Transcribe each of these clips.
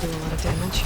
will do a lot of damage.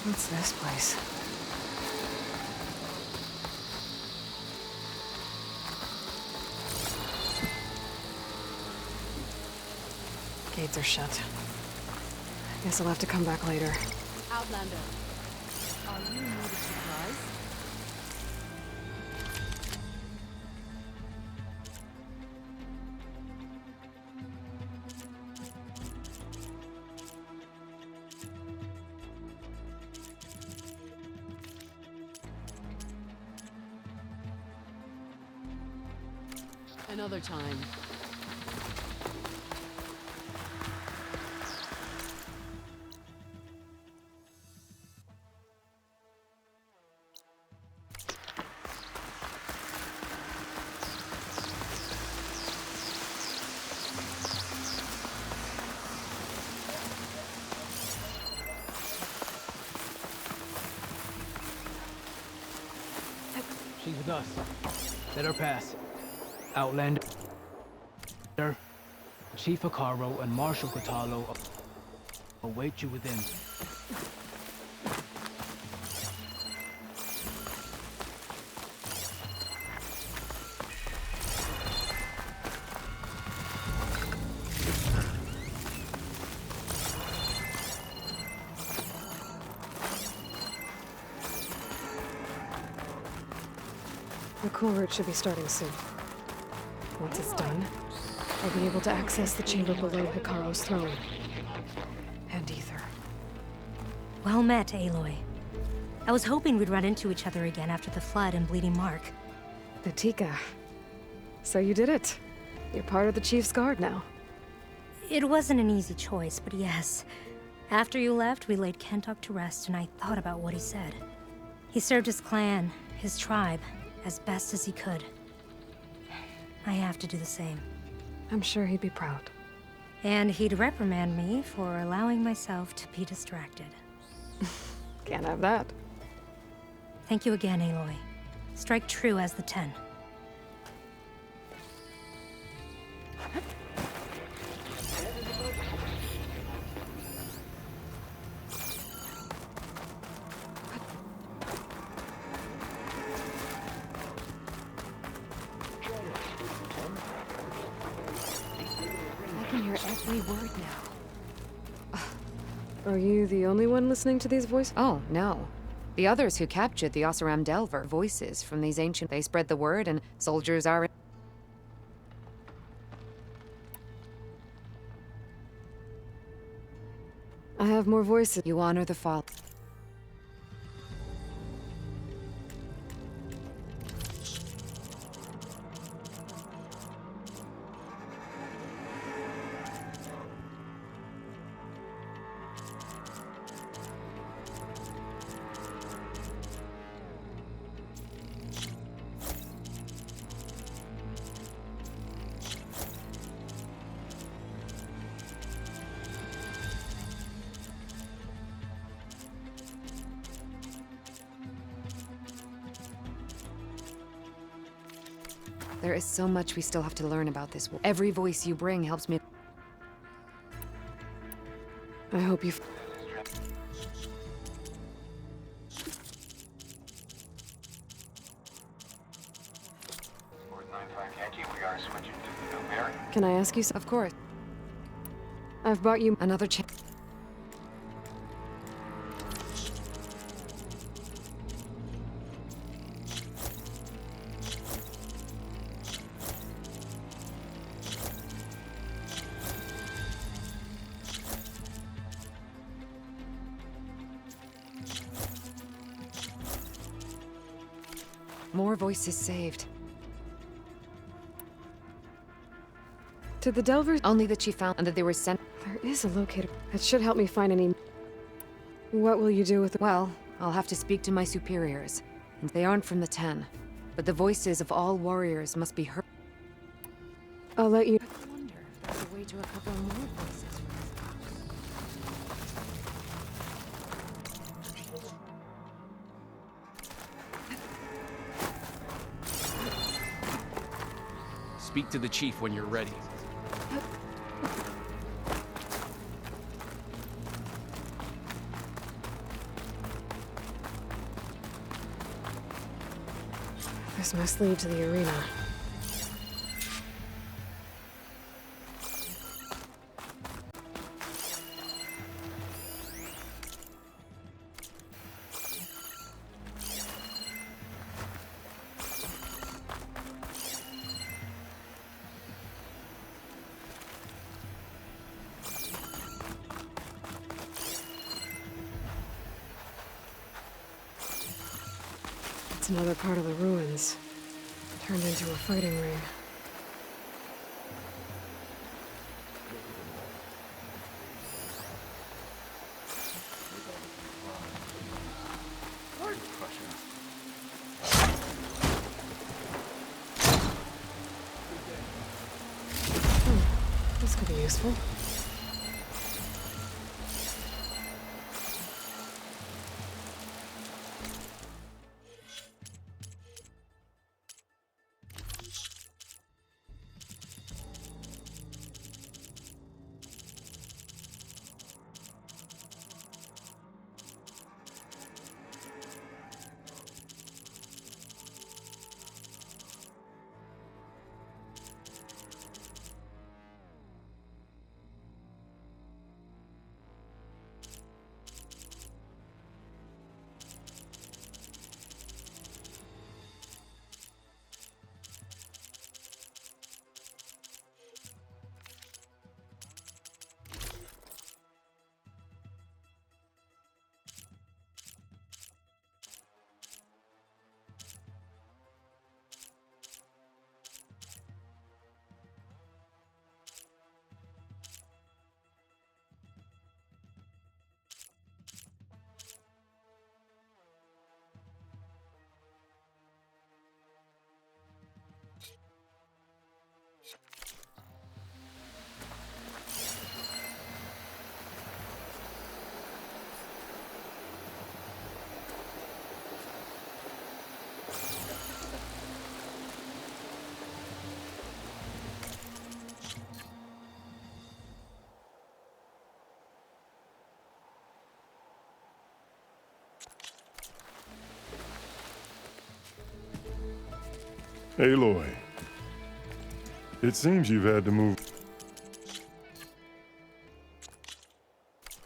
What's this place? Gates are shut. Guess I'll have to come back later. Outlander, are you needed supplies? Another time. She's with us. Let her pass. Outlander, Chief Hekarro, and Marshal Kotallo await you within. The cool route should be starting soon. Once it's done, I'll be able to access the chamber below Hekarro's throne. And Aether. Well met, Aloy. I was hoping we'd run into each other again after the Flood and Bleeding Mark. Vitika. So you did it. You're part of the Chief's Guard now. It wasn't an easy choice, but yes. After you left, we laid Kentok to rest, and I thought about what he said. He served his clan, his tribe, as best as he could. I have to do the same. I'm sure he'd be proud. And he'd reprimand me for allowing myself to be distracted. Can't have that. Thank you again, Aloy. Strike true as the 10. I can hear every word now. Are you the only one listening to these voices? Oh, no. The others who captured the Oseram Delver voices from these ancient... They spread the word and soldiers are... I have more voices. You honor the fall. There is so much we still have to learn about this war. Every voice you bring helps me... I hope you... Can I ask you something? Of course. I've bought you Another chance. More voices saved. to the Delvers. Only that she found and that they were sent... There is a locator. That should help me find any... What will you do with it? Well, I'll have to speak to my superiors. And they aren't from the Ten. But the voices of all warriors must be heard. I'll let you... I wonder if there's a way to recover more voices. Speak to the chief when you're ready. This must lead to the arena. It's another part of the ruins, turned into a fighting ring. This could be useful. Aloy, it seems you've had to move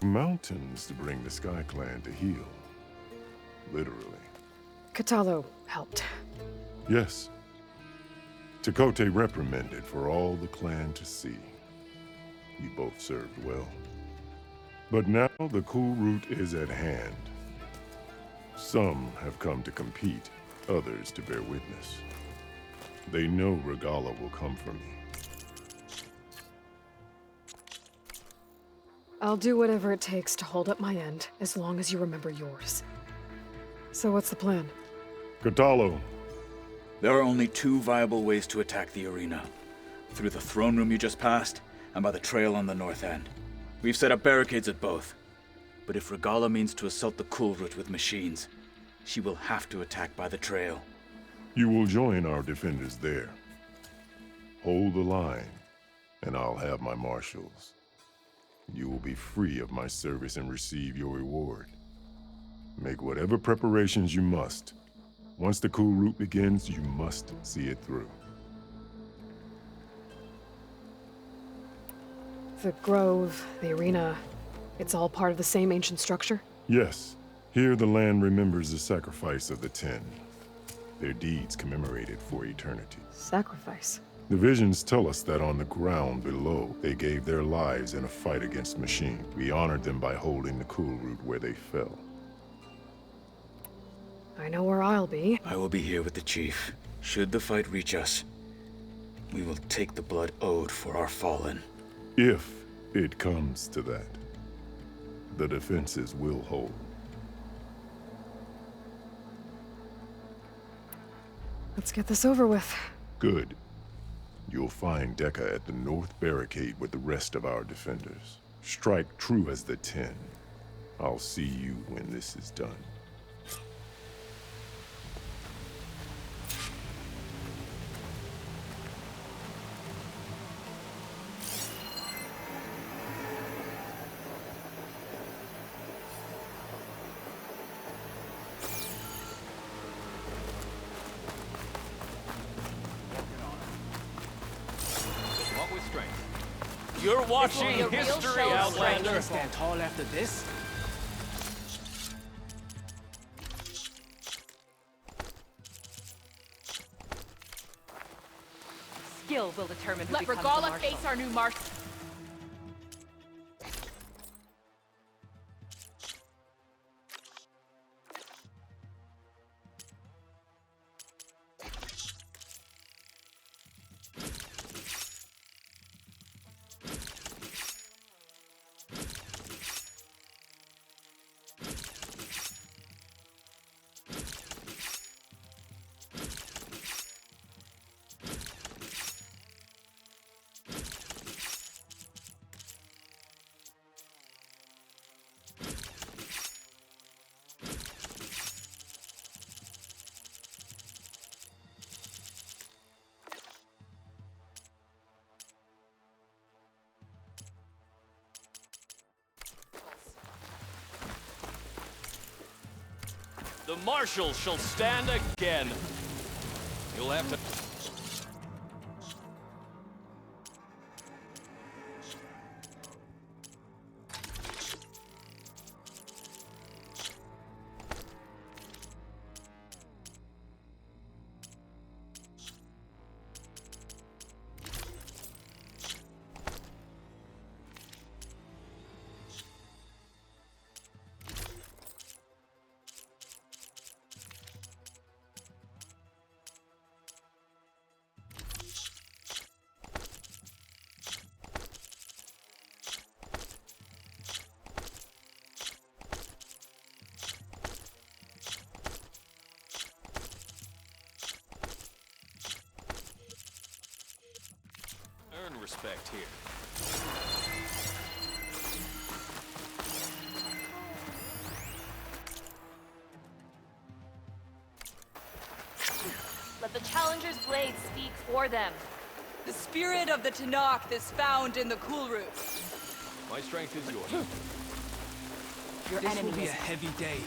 mountains to bring the Sky Clan to heel. Literally. Kotallo helped. Yes. Tekote reprimanded for all the clan to see. You both served well. But now the cool route is at hand. Some have come to compete, others to bear witness. They know Regalla will come for me. I'll do whatever it takes to hold up my end, as long as you remember yours. So what's the plan? Kotallo. There are only two viable ways to attack the arena. Through the throne room you just passed, and by the trail on the north end. We've set up barricades at both. But if Regalla means to assault the cool route with machines, she will have to attack by the trail. You will join our defenders there. Hold the line, and I'll have my marshals. You will be free of my service and receive your reward. Make whatever preparations you must. Once the cool route begins, you must see it through. The grove, the arena, it's all part of the same ancient structure? Yes. Here the land remembers the sacrifice of the Ten. Their deeds commemorated for eternity. Sacrifice? The visions tell us that on the ground below, they gave their lives in a fight against machine. We honored them by holding the cool route where they fell. I know where I'll be. I will be here with the chief. Should the fight reach us, we will take the blood owed for our fallen. If it comes to that, the defenses will hold. Let's get this over with. Good. You'll find Dekka at the north barricade with the rest of our defenders. Strike true as the Ten. I'll see you when this is done. You're watching history, Outlander. Stand tall after this? Skill will determine who Let becomes Regalla the marshal. face our new marshal. The marshal shall stand again. You'll have to... Earn respect here. Let the challenger's blade speak for them. The spirit of the Tenakth is found in the cool route. My strength is yours. Your This enemy will be a is heavy day.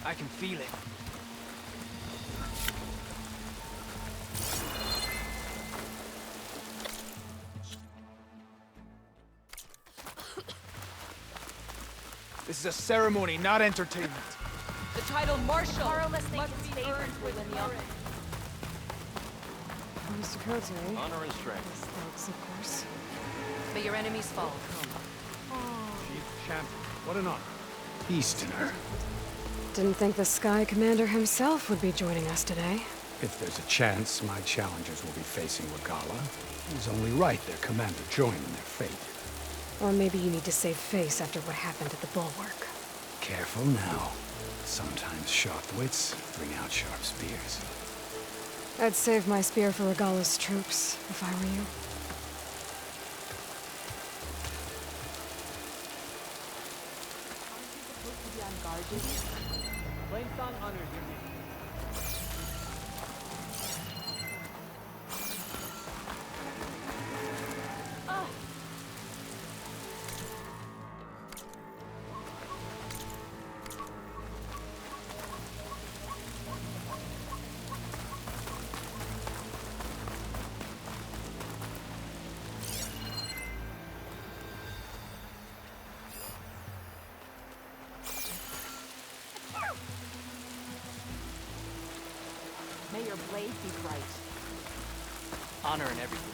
I can feel it. This is a ceremony, not entertainment. The title Marshal Carlos thinks must his be favors earned will with win the merit. Mr. Cote. Honor and strength. Thanks, of course. May your enemies fall. Chief Champion, what an honor. Easterner. Didn't think the Sky Commander himself would be joining us today. If there's a chance my challengers will be facing Regala, it's only right their commander join in their fate. Or maybe you need to save face after what happened at the Bulwark. Careful now. Sometimes sharp wits bring out sharp spears. I'd save my spear for Regala's troops, if I were you. Plainstone honors your name. May your blade be bright. Honor in everything.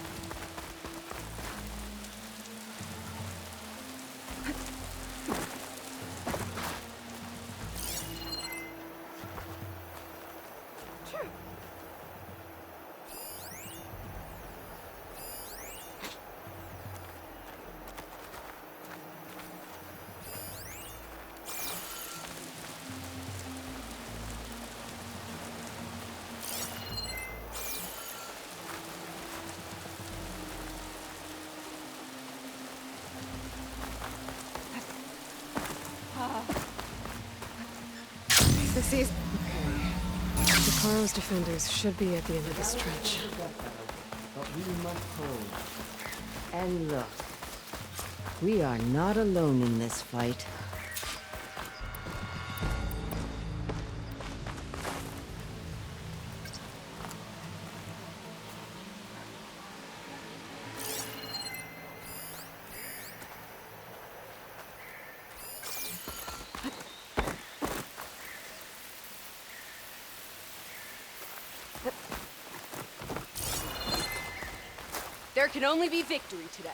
This is... Okay. Jacaro's defenders should be at the end of the stretch. But we must hold. And look, we are not alone in this fight. There can only be victory today.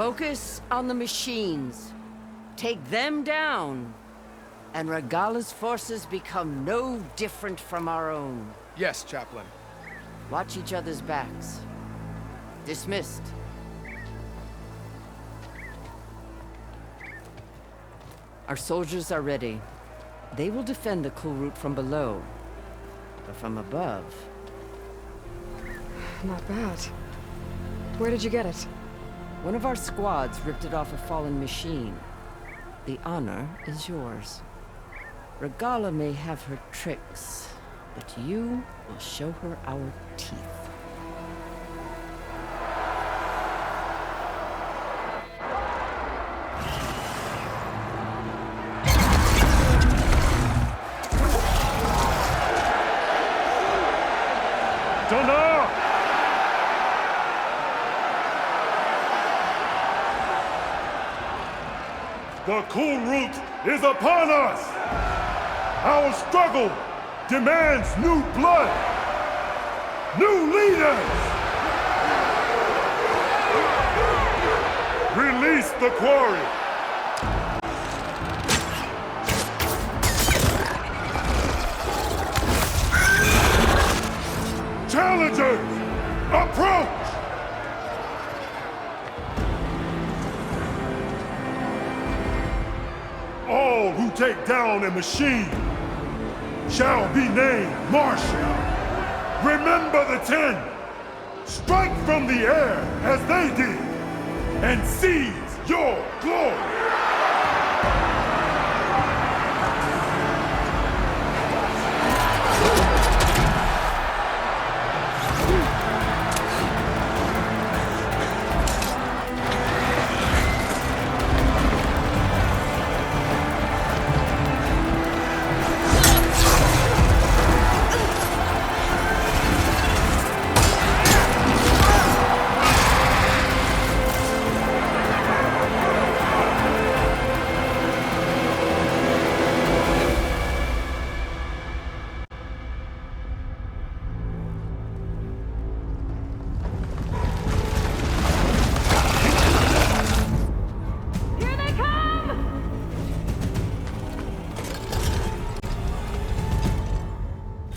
Focus on the machines. Take them down, and Regala's forces become no different from our own. Yes, Chaplain. Watch each other's backs. Dismissed. Our soldiers are ready. They will defend the Kulrut from below. But from above... Not bad. Where did you get it? One of our squads ripped it off a fallen machine. The honor is yours. Regala may have her tricks, but you will show her our teeth. The Kulrut is upon us! Our struggle demands new blood! New leaders! Release the quarry! Challengers, approach! All who take down a machine shall be named Marshal. Remember the 10. Strike from the air as they did, and seize your glory.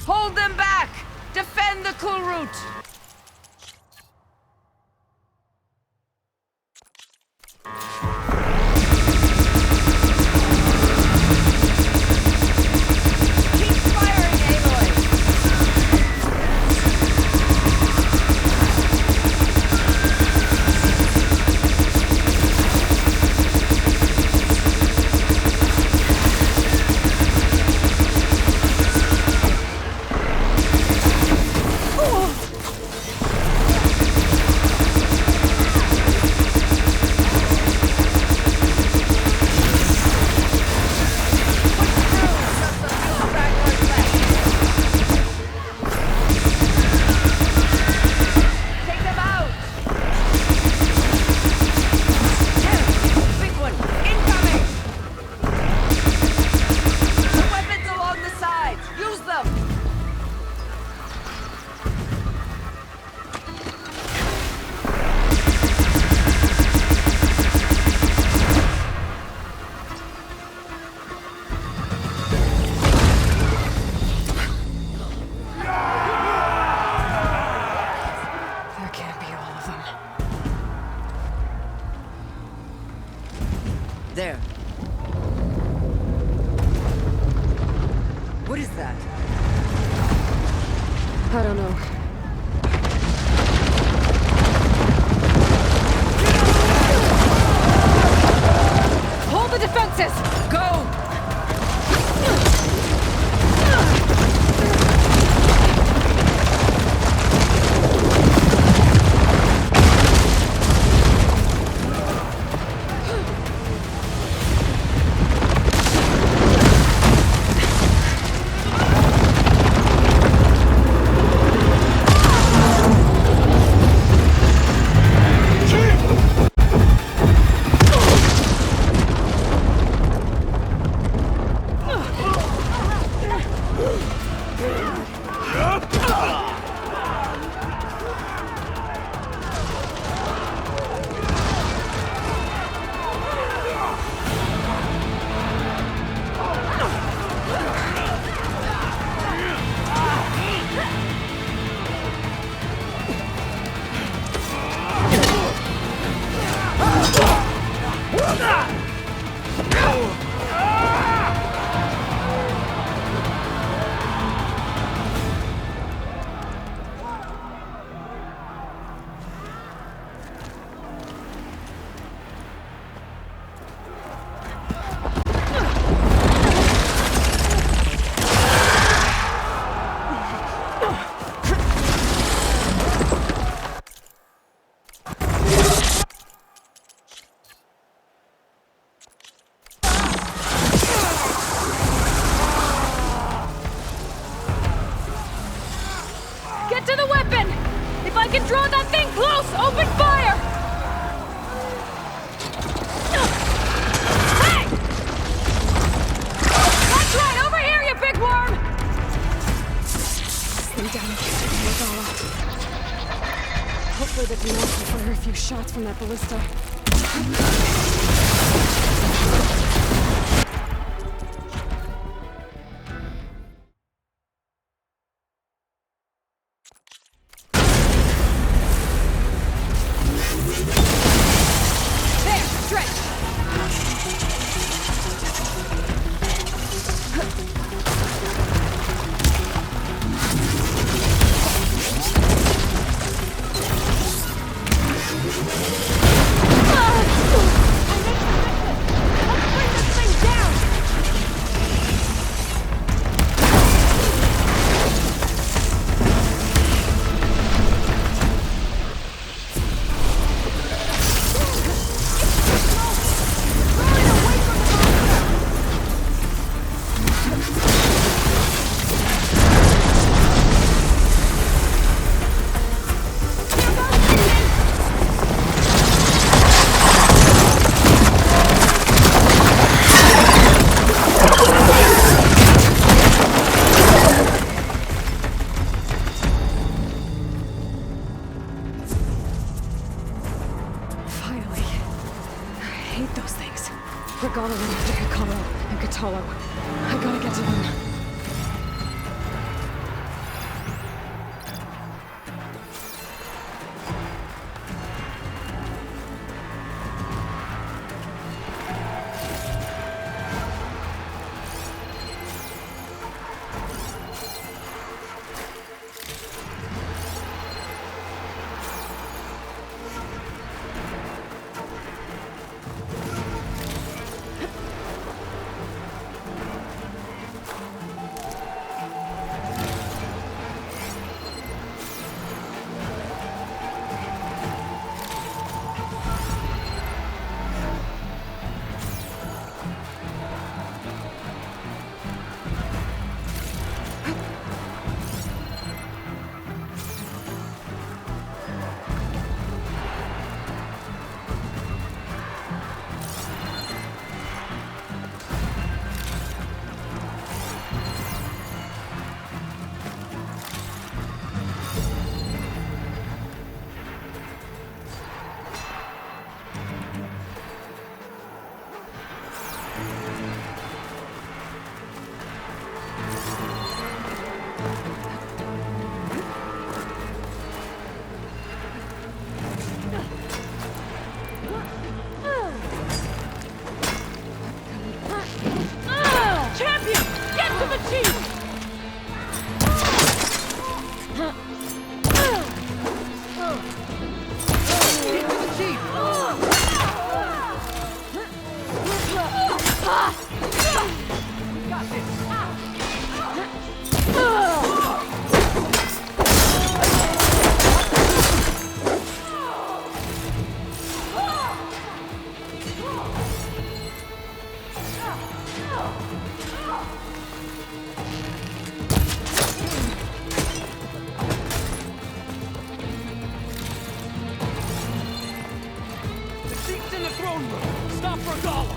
Hold them back! Defend the Kulrut! There. What is that? I don't know. Hold the defenses! Go! can draw that thing close! Open fire! Hey! That's right! Over here, you big worm! Stay down and keep taking Regala. Hopefully the Tenakth can fire a few shots from that ballista. There! Stretch! Finally. I hate those things. Regala went after Hekarro and Kotallo. I gotta get to them. Champion! Get to the chief! Get to the chief! We got this! The seat's in the throne room! Stop Regala!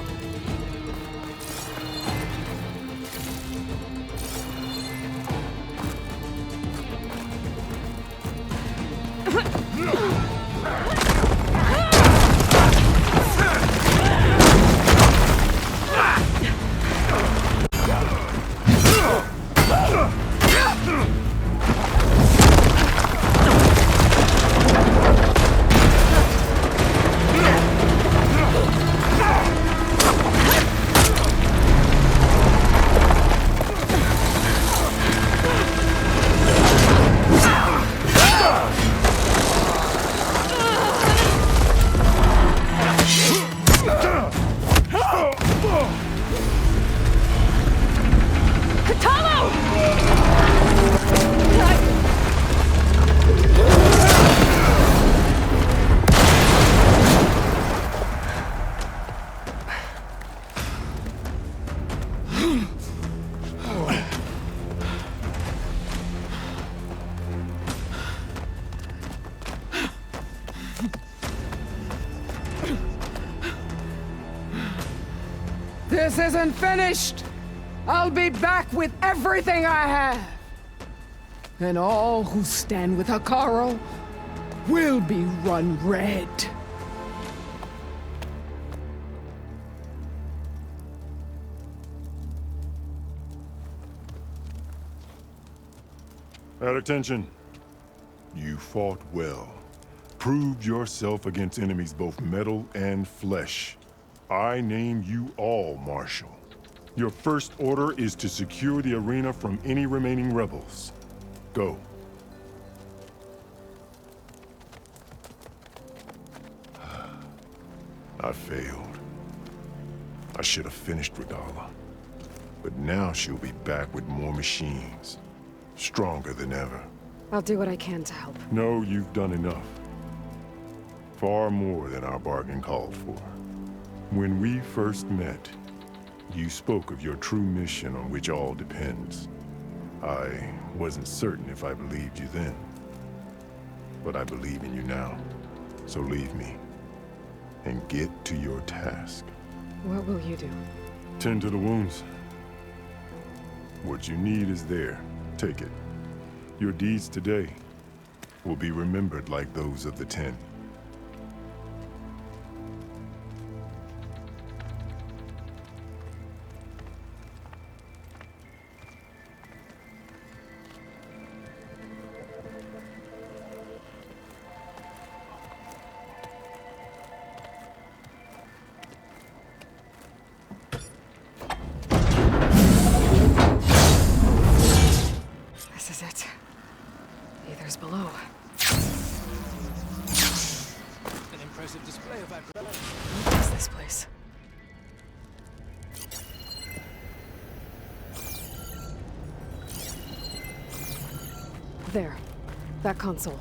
This isn't finished! I'll be back with everything I have! And all who stand with Hekarro will be run red. At attention. You fought well. Proved yourself against enemies both metal and flesh. I name you all Marshal. Your first order is to secure the arena from any remaining rebels. Go. I failed. I should have finished Regalla. But now she'll be back with more machines. Stronger than ever. I'll do what I can to help. No, you've done enough. Far more than our bargain called for. When we first met, you spoke of your true mission on which all depends. I wasn't certain if I believed you then. But I believe in you now. So leave me. And get to your task. What will you do? Tend to the wounds. What you need is there. Take it. Your deeds today will be remembered like those of the Ten. This is it. Aether's below. An impressive display of acrobatics. What is this place? There. That console.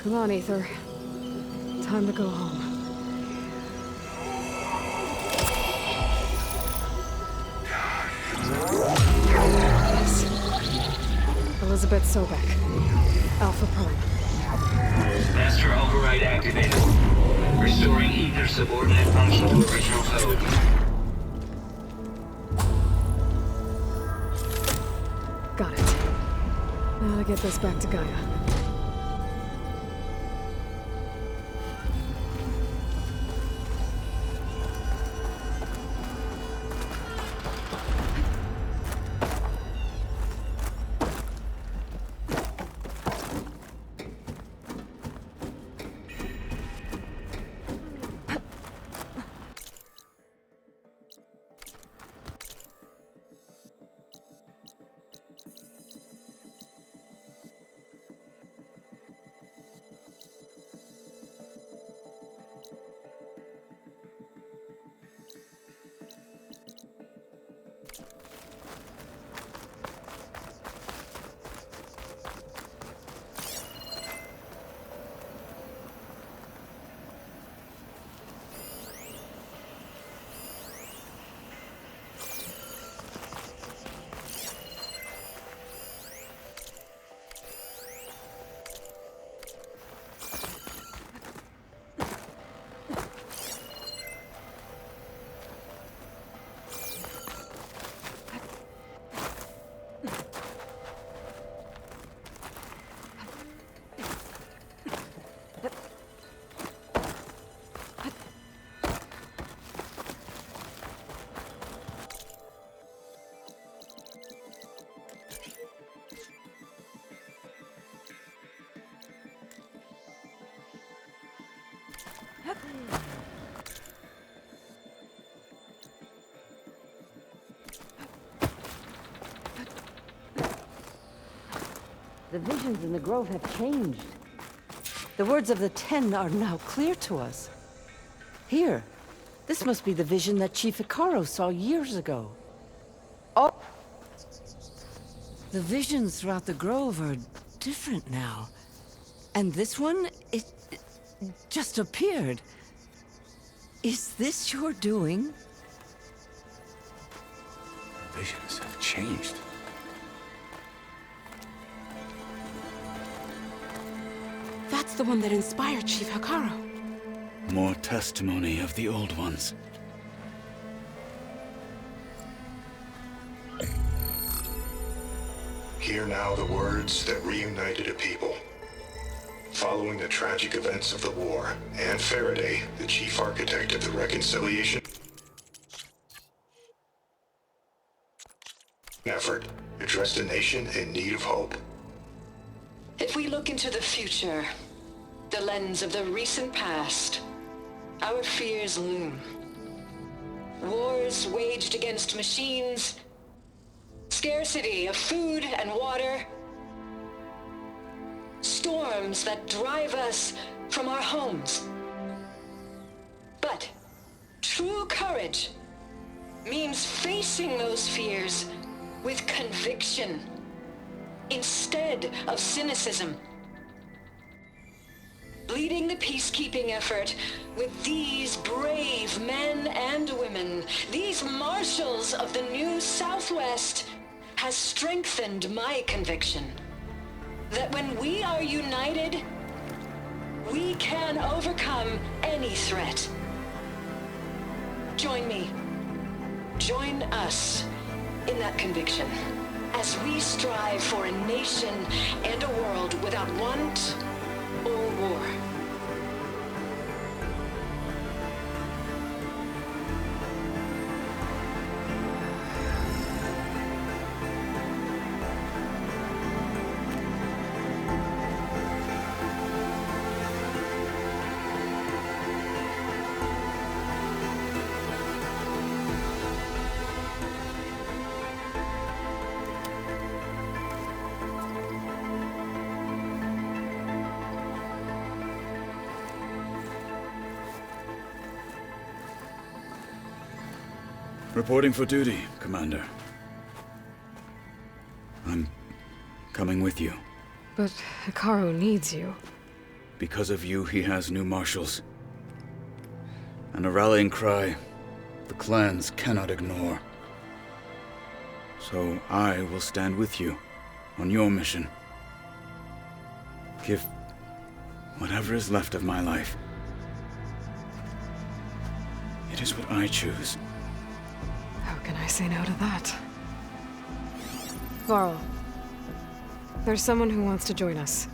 Come on, Aether. Time to go home. Yes. Elizabeth Sobek. Alpha Prime. Master override activated. Restoring Aether subordinate function to original code. Got it. Now to get this back to Gaia. The visions in the grove have changed. The words of the Ten are now clear to us. Here, this must be the vision that Chief Hikaru saw years ago. Oh! The visions throughout the grove are different now. And this one, it just appeared. Is this your doing? Visions have changed. That's the one that inspired Chief Hikaru. More testimony of the old ones. Hear now the words that reunited a people. Following the tragic events of the war, Anne Faraday, the chief architect of the reconciliation effort, addressed a nation in need of hope. If we look into the future, the lens of the recent past, our fears loom. Wars waged against machines, scarcity of food and water, storms that drive us from our homes. But true courage means facing those fears with conviction instead of cynicism. Leading the peacekeeping effort with these brave men and women, these marshals of the new Southwest, has strengthened my conviction that when we are united, we can overcome any threat. Join me. Join us in that conviction as we strive for a nation and a world without want or war. Reporting for duty, Commander. I'm coming with you. But Hikaru needs you. Because of you, he has new marshals. And a rallying cry the clans cannot ignore. So I will stand with you on your mission. Give whatever is left of my life. It is what I choose. How can I say no to that? Varl, there's someone who wants to join us.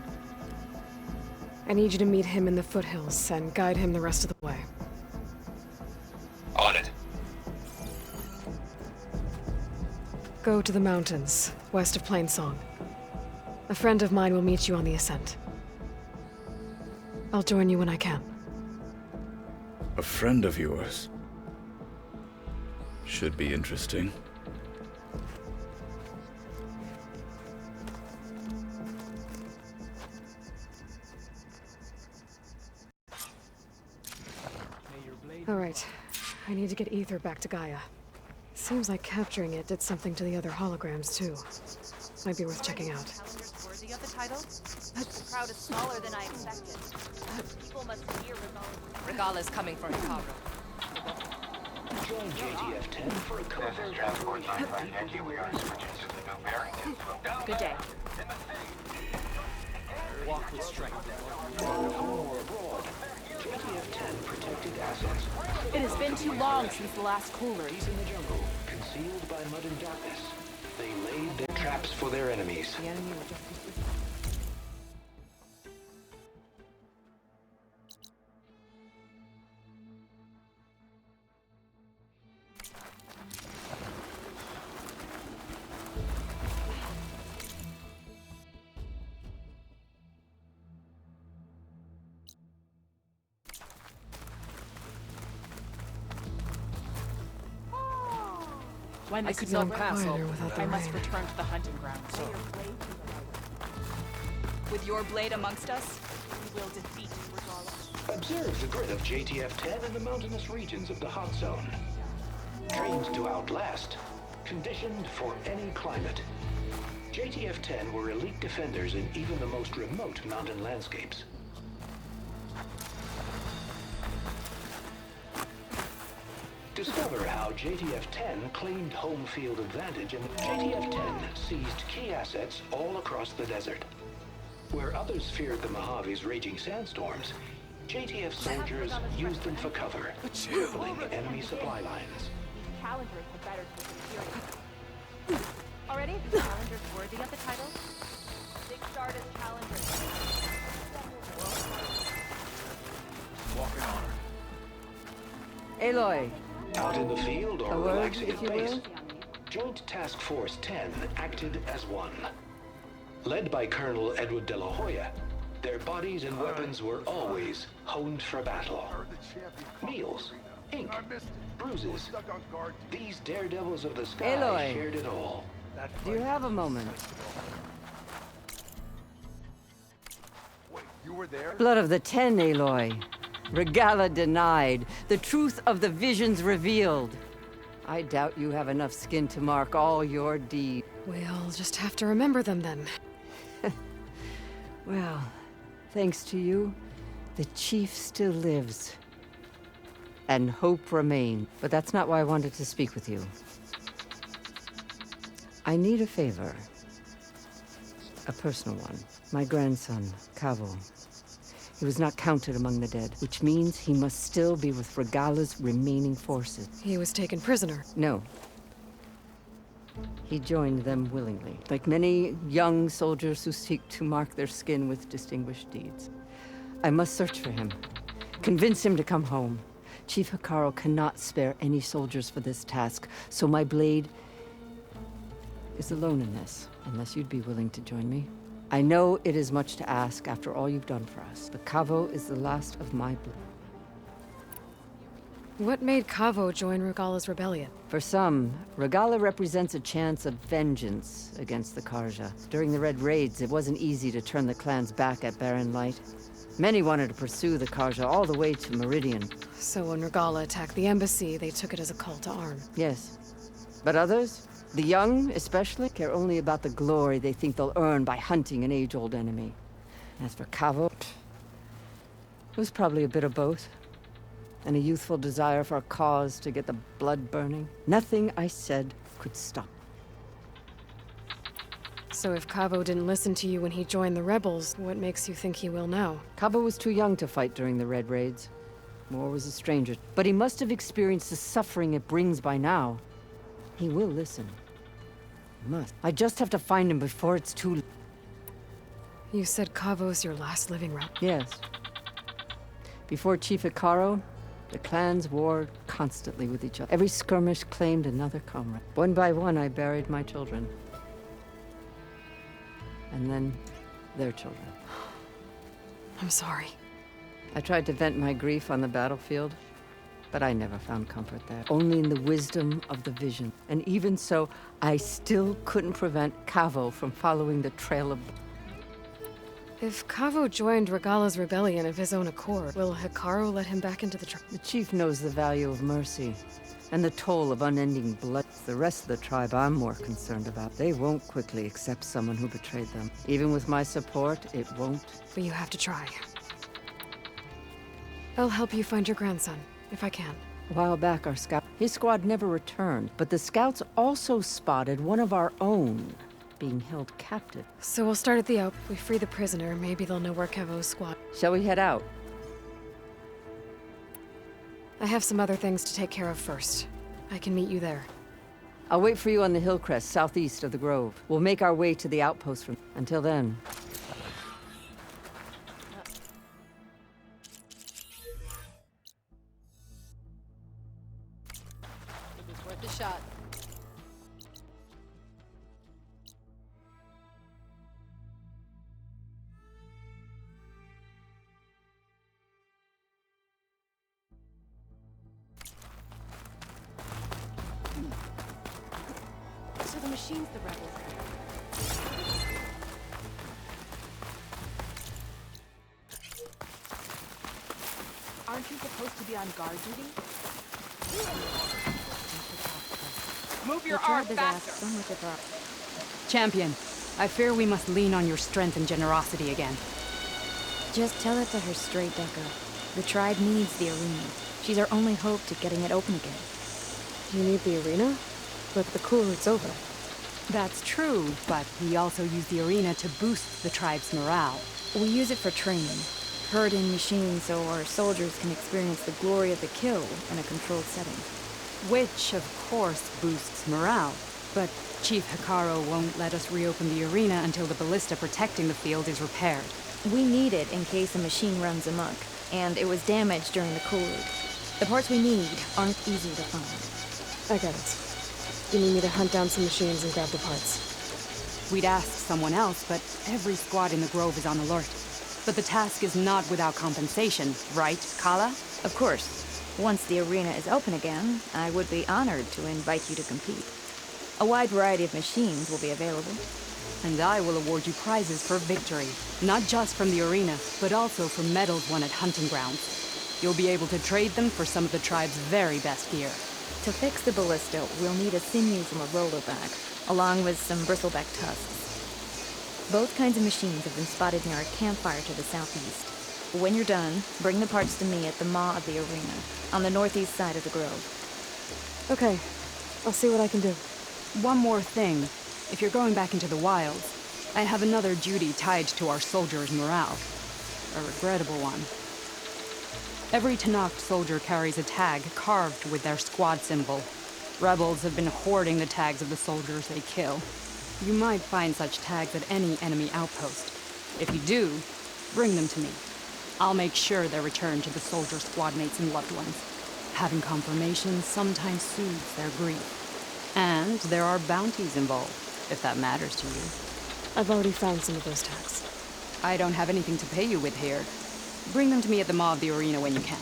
I need you to meet him in the foothills and guide him the rest of the way. On it. Go to the mountains, west of Plainsong. A friend of mine will meet you on the ascent. I'll join you when I can. A friend of yours? Should be interesting. All right. I need to get Ether back to Gaia. Seems like capturing it did something to the other holograms, too. Might be worth checking out. Worthy of the title? The crowd is smaller than I expected. People must fear Regala. Regala's coming for Hikaru. Join JTF-10 for a covert transport 95 Yankee. We are switching to the new bearing info. Good day. Walk with strength. JTF-10 protected assets. It has been too long since the last cooler. He's in the jungle, concealed by mud and darkness. They laid their traps for their enemies. The enemy will just be... When I this could is not over, pass without the I must rain. return to the hunting grounds. With your blade amongst us, we will defeat Regala. Observe the grid of JTF-10 in the mountainous regions of the hot zone. Trained to outlast, conditioned for any climate. JTF-10 were elite defenders in even the most remote mountain landscapes. Discover how JTF-10 claimed home field advantage and JTF-10 seized key assets all across the desert. Where others feared the Mojave's raging sandstorms, JTF soldiers used them for cover, crippling enemy supply lines. Challengers had better take it seriously. Already? The challengers worthy of the title? Big start as challengers. Walking honor. Aloy. Out in the field or A word, relaxing if at you base, will? Joint Task Force 10 acted as one. Led by Colonel Edward De La Hoya, their bodies and weapons were always honed for battle. Meals, ink, bruises. These daredevils of the sky Aloy. shared it all. Do you have a moment? You were there? Blood of the Ten, Aloy. Regala denied. The truth of the visions revealed. I doubt you have enough skin to mark all your deeds. We'll just have to remember them then. Well, thanks to you, the Chief still lives. And hope remains. But that's not why I wanted to speak with you. I need a favor. A personal one. My grandson, Kavo. He was not counted among the dead, which means he must still be with Regala's remaining forces. He was taken prisoner. No. He joined them willingly, like many young soldiers who seek to mark their skin with distinguished deeds. I must search for him, convince him to come home. Chief Hekarro cannot spare any soldiers for this task, so my blade is alone in this, unless you'd be willing to join me. I know it is much to ask after all you've done for us, but Kavo is the last of my blood. What made Kavo join Regala's rebellion? For some, Regala represents a chance of vengeance against the Karja. During the Red Raids, it wasn't easy to turn the clans back at Barren Light. Many wanted to pursue the Karja all the way to Meridian. So when Regala attacked the embassy, they took it as a call to arm. Yes. But others, the young especially, care only about the glory they think they'll earn by hunting an age-old enemy. As for Kavo, it was probably a bit of both. And a youthful desire for a cause to get the blood burning. Nothing I said could stop. So if Kavo didn't listen to you when he joined the rebels, what makes you think he will now? Kavo was too young to fight during the Red Raids. Moore was a stranger, but he must have experienced the suffering it brings by now. He will listen. He must. I just have to find him before it's too late. You said Kavo's your last living rebel? Yes. Before Chief Hekarro, the clans warred constantly with each other. Every skirmish claimed another comrade. One by one, I buried my children. And then, their children. I'm sorry. I tried to vent my grief on the battlefield, but I never found comfort there. Only in the wisdom of the vision. And even so, I still couldn't prevent Kavo from following the trail of... If Kavo joined Regala's rebellion of his own accord, will Hekarro let him back into the tribe? The chief knows the value of mercy, and the toll of unending blood. The rest of the tribe I'm more concerned about. They won't quickly accept someone who betrayed them. Even with my support, it won't. But you have to try. I'll help you find your grandson, if I can. A while back, our scout... His squad never returned, but the scouts also spotted one of our own being held captive. So we'll start at the Alp. We free the prisoner, maybe they'll know where Kavo's squad... Shall we head out? I have some other things to take care of first. I can meet you there. I'll wait for you on the hill crest, southeast of the grove. We'll make our way to the outpost from... Until then... It was worth a shot. machines the rebels have. Aren't you supposed to be on guard duty? Move your arm faster! Champion, I fear we must lean on your strength and generosity again. Just tell it to her straight, Decker. The tribe needs the arena. She's our only hope to getting it open again. You need the arena? But the cool route's over. That's true, but we also use the arena to boost the tribe's morale. We use it for training. Herding machines so our soldiers can experience the glory of the kill in a controlled setting. Which, of course, boosts morale. But Chief Hekarro won't let us reopen the arena until the ballista protecting the field is repaired. We need it in case a machine runs amok, and it was damaged during the cool route. The parts we need aren't easy to find. I get it. You need me to hunt down some machines and grab the parts. We'd ask someone else, but every squad in the Grove is on alert. But the task is not without compensation, right, Kala? Of course. Once the arena is open again, I would be honored to invite you to compete. A wide variety of machines will be available. And I will award you prizes for victory. Not just from the arena, but also for medals won at hunting grounds. You'll be able to trade them for some of the tribe's very best gear. To fix the ballista, we'll need a sinew from a rollback, along with some bristleback tusks. Both kinds of machines have been spotted near a campfire to the southeast. When you're done, bring the parts to me at the maw of the arena, on the northeast side of the grove. Okay, I'll see what I can do. One more thing. If you're going back into the wilds, I have another duty tied to our soldiers' morale. A regrettable one. Every Tenakth soldier carries a tag carved with their squad symbol. Rebels have been hoarding the tags of the soldiers they kill. You might find such tags at any enemy outpost. If you do, bring them to me. I'll make sure they're returned to the soldier squad mates and loved ones. Having confirmation sometimes soothes their grief. And there are bounties involved, if that matters to you. I've already found some of those tags. I don't have anything to pay you with here. Bring them to me at the maw of the arena when you can.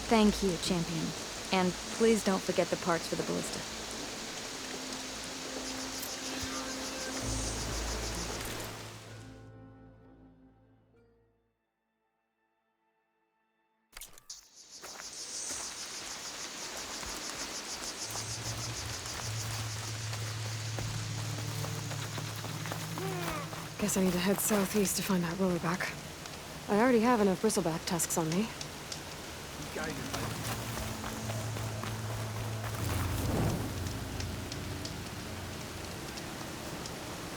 Thank you, Champion. And please don't forget the parts for the ballista. Guess I need to head southeast to find that roller back. I already have enough bristleback tusks on me. Guided by